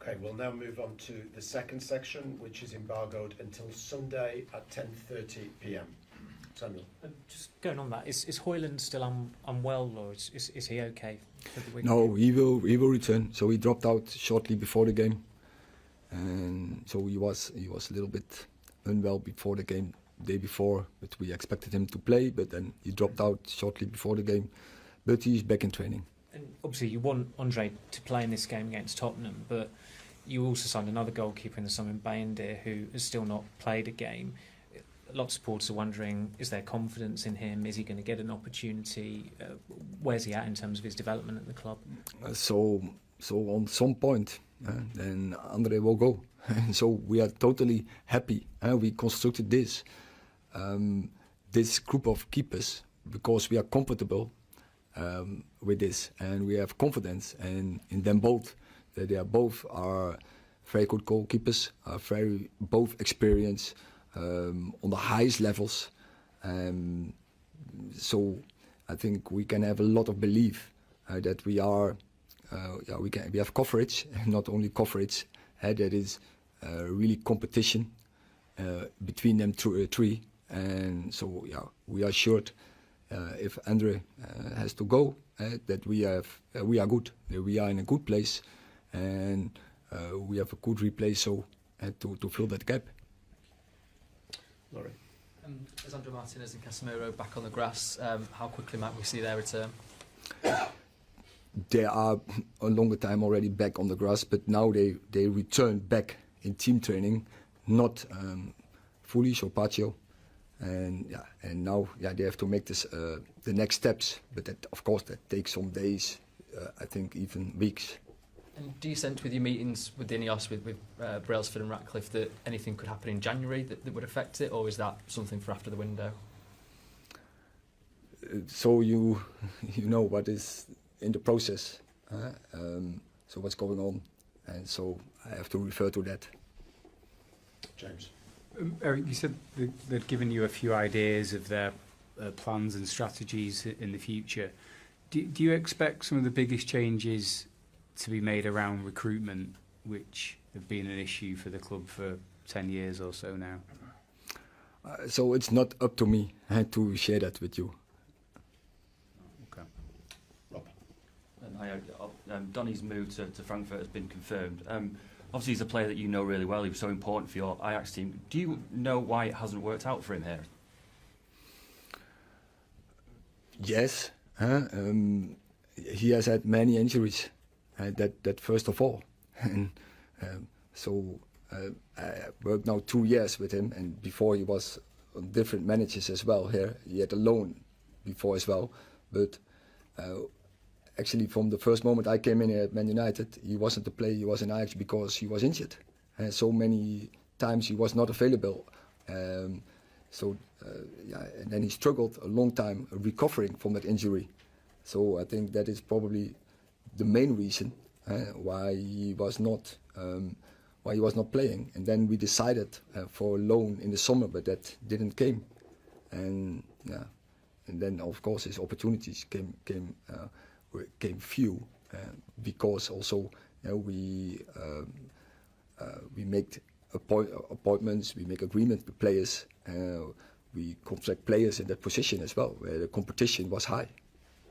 Okay, we'll now move on to the second section, which is embargoed until Sunday at 10:30 p.m. Samuel. Just going on that, is Højlund still unwell, or is he okay for the week? No, he will return. So he dropped out shortly before the game, and so he was a little bit unwell before the game, day before. But we expected him to play, but then he dropped out shortly before the game. But he's back in training. And obviously, you want Andre to play in this game against Tottenham, but you also signed another goalkeeper in the summer, Bayındır, who has still not played a game. A lot of supporters are wondering, is there confidence in him? Is he going to get an opportunity? Where's he at in terms of his development at the club? So on some point, then Andre will go. So we are totally happy. We constructed this group of keepers because we are comfortable with this, and we have confidence in them both. That they are both very good goalkeepers, are both experienced on the highest levels. So I think we can have a lot of belief that we have coverage, and not only coverage. That is really competition between them three, and so we are sure if Andre has to go, that we are good. That we are in a good place, and we have a good replay to fill that gap. Laurie. Lisandro Martinez and Casemiro back on the grass. How quickly might we see their return? They are a longer time already back on the grass, but now they return back in team training, not fully, so partial. And now they have to make this the next steps, but that, of course, that takes some days, I think even weeks. And do you sense with your meetings with Ineos, with Brailsford and Ratcliffe, that anything could happen in January that would affect it, or is that something for after the window? So you know what is in the process, so what's going on, and so I have to refer to that. James. Erik, you said they'd given you a few ideas of their plans and strategies in the future. Do you expect some of the biggest changes to be made around recruitment, which have been an issue for the club for 10 years or so now? So it's not up to me to share that with you. Okay. Rob. Donny's move to Frankfurt has been confirmed. Obviously, he's a player that you know really well. He was so important for your Ajax team. Do you know why it hasn't worked out for him here? Yes. He has had many injuries. That first of all, and so I worked now 2 years with him, and before he was on different managers as well. Here he had a loan before as well, but actually from the first moment I came in here at Man United, he wasn't to play. He was in Ajax because he was injured, and so many times he was not available. And then he struggled a long time recovering from that injury. So I think that is probably the main reason why he was not playing, and then we decided for a loan in the summer, but that didn't came, and then of course his opportunities came few, because also we make appointments, we make agreements with players, we contract players in that position as well, where the competition was high.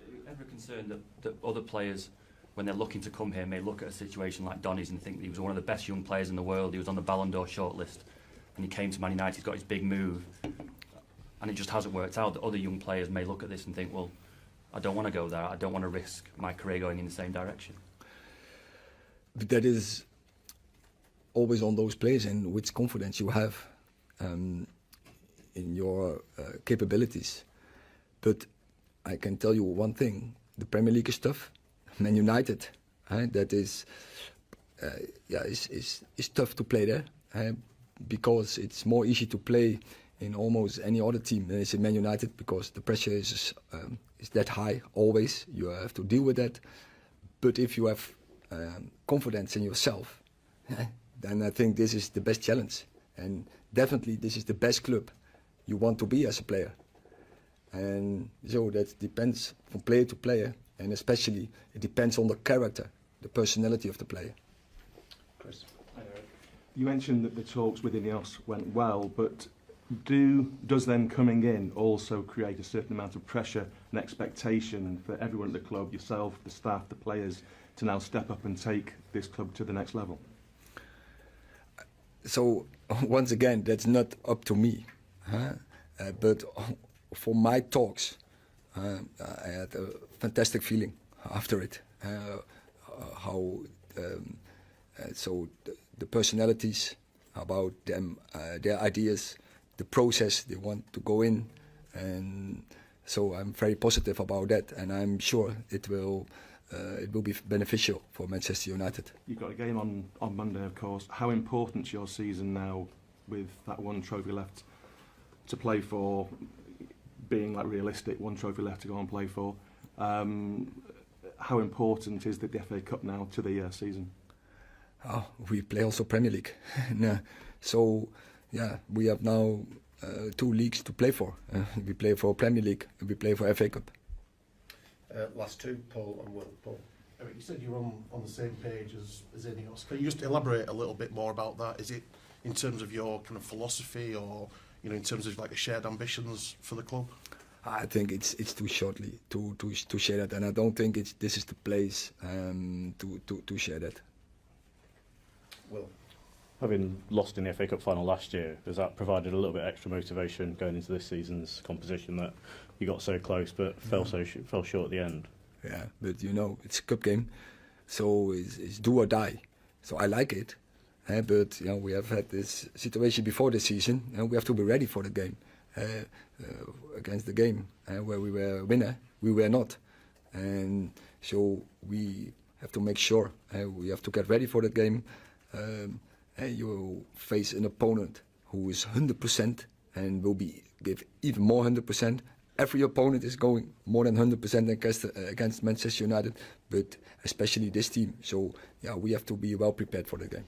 Are you ever concerned that other players, when they're looking to come here, may look at a situation like Donny's and think that he was one of the best young players in the world, he was on the Ballon d'Or shortlist, and he came to Man United, he's got his big move, and it just hasn't worked out, that other young players may look at this and think, well, I don't want to go there, I don't want to risk my career going in the same direction? But that is always on those players and which confidence you have in your capabilities. But I can tell you one thing, the Premier League is tough. Man United, that is tough to play there, because it's more easy to play in almost any other team than it's in Man United, because the pressure is that high always. You have to deal with that. But if you have confidence in yourself, then I think this is the best challenge, and definitely this is the best club you want to be as a player. And so that depends from player to player, and especially it depends on the character, the personality of the player. Chris. You mentioned that the talks with Ineos went well, but does them coming in also create a certain amount of pressure and expectation for everyone at the club, yourself, the staff, the players, to now step up and take this club to the next level? So once again, that's not up to me, but for my talks, I had a fantastic feeling after it. So the personalities about them, their ideas, the process they want to go in, and so I'm very positive about that, and I'm sure it will be beneficial for Manchester United. You've got a game on Monday, of course. How important is your season now, with that one trophy left to play for, being like realistic, one trophy left to go and play for? How important is the FA Cup now to the season? Oh, we play also Premier League. No. So, yeah, we have now 2 leagues to play for. We play for Premier League and we play for FA Cup. Last two, Paul and Will. Paul. Erik, you said you're on the same page as Ineos. Can you just elaborate a little bit more about that? Is it in terms of your kind of philosophy, or in terms of like a shared ambitions for the club? I think it's too shortly to share that, and I don't think this is the place to share that. Will. Having lost in the FA Cup final last year, has that provided a little bit extra motivation going into this season's competition, that you got so close but fell short at the end? Yeah, but it's a cup game, so it's do or die. So I like it, but we have had this situation before the season, and we have to be ready for the game. Against the game where we were a winner, we were not, and so we have to make sure we have to get ready for the game. You face an opponent who is 100% and will give even more 100%. Every opponent is going more than 100% against Manchester United, but especially this team. So we have to be well prepared for the game.